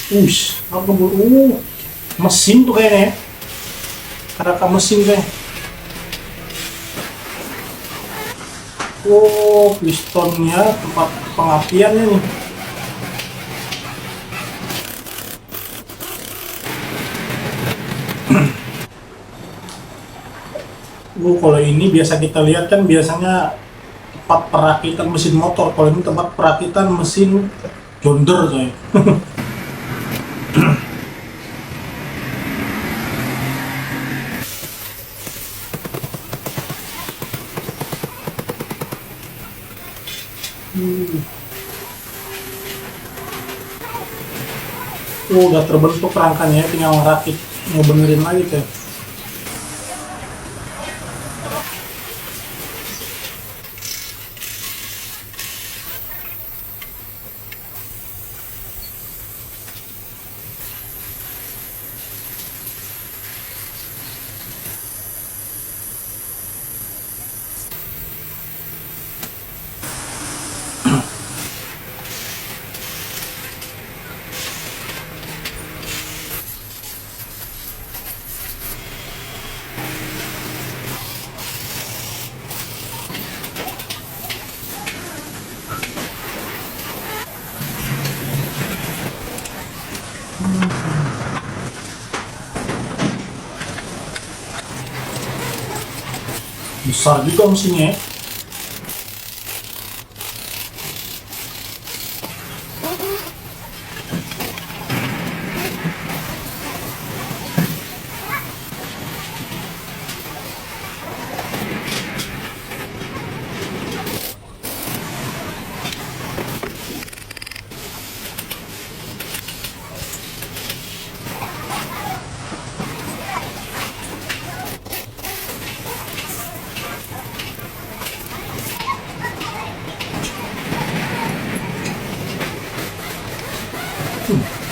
Apa mesin tuh kayaknya ya. Ada mesin kayak. Pistonnya tempat pengapiannya nih. Kalau ini biasa kita lihat kan biasanya tempat perakitan mesin motor. Kalau ini tempat perakitan mesin jonder coy. Udah terbentuk rangkanya, tinggal ngerakit, ngebenerin lagi coy. Besar juga mesinnya ya.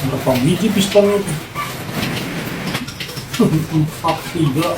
Berapa biji pistonnya itu? 4 ya.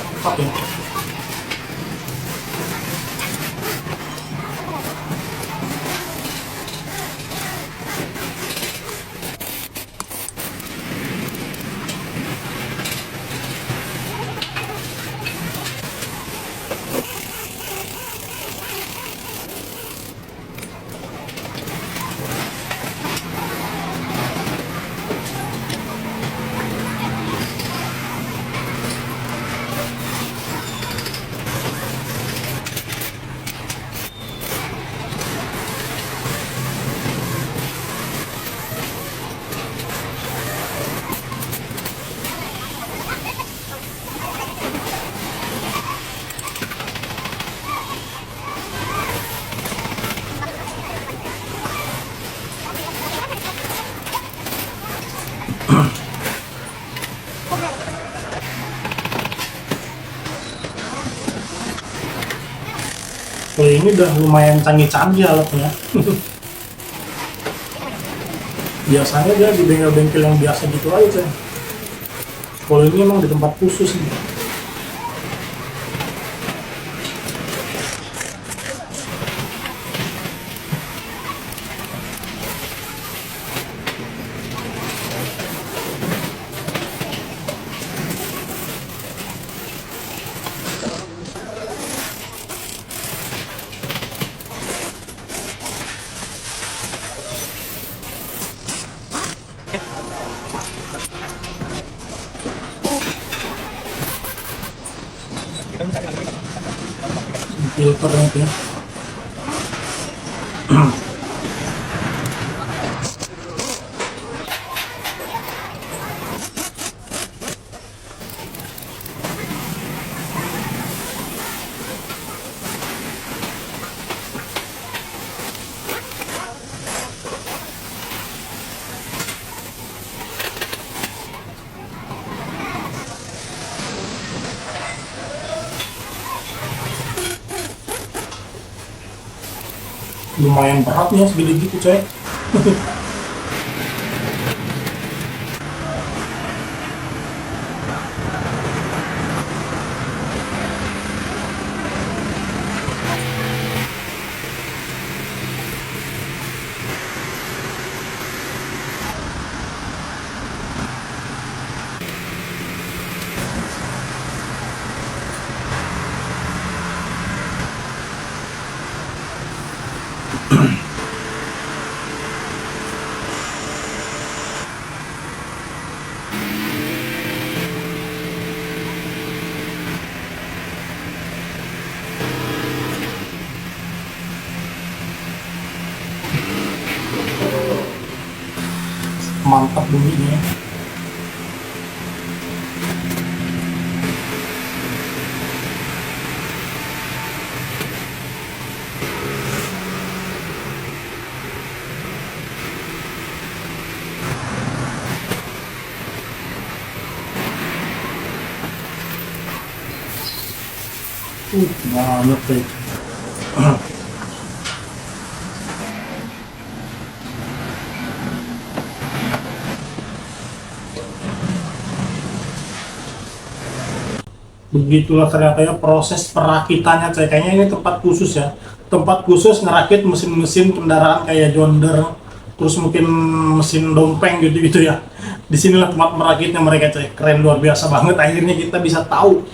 Kalau ini udah lumayan canggih-canggih alatnya. Biasanya dia di bengkel-bengkel yang biasa gitu aja. Kalau ini emang di tempat khusus nih. Filternya itu ya. Lumayan beratnya segede gitu coy. Mantap bunyinya. Banyak tuh. Begitulah ternyata ya proses perakitannya, coy. Kayaknya ini tempat khusus ya, tempat khusus ngerakit mesin-mesin kendaraan kayak John Deere, terus mungkin mesin dompeng gitu-gitu ya. Disinilah tempat merakitnya mereka, coy. Keren, luar biasa banget, akhirnya kita bisa tahu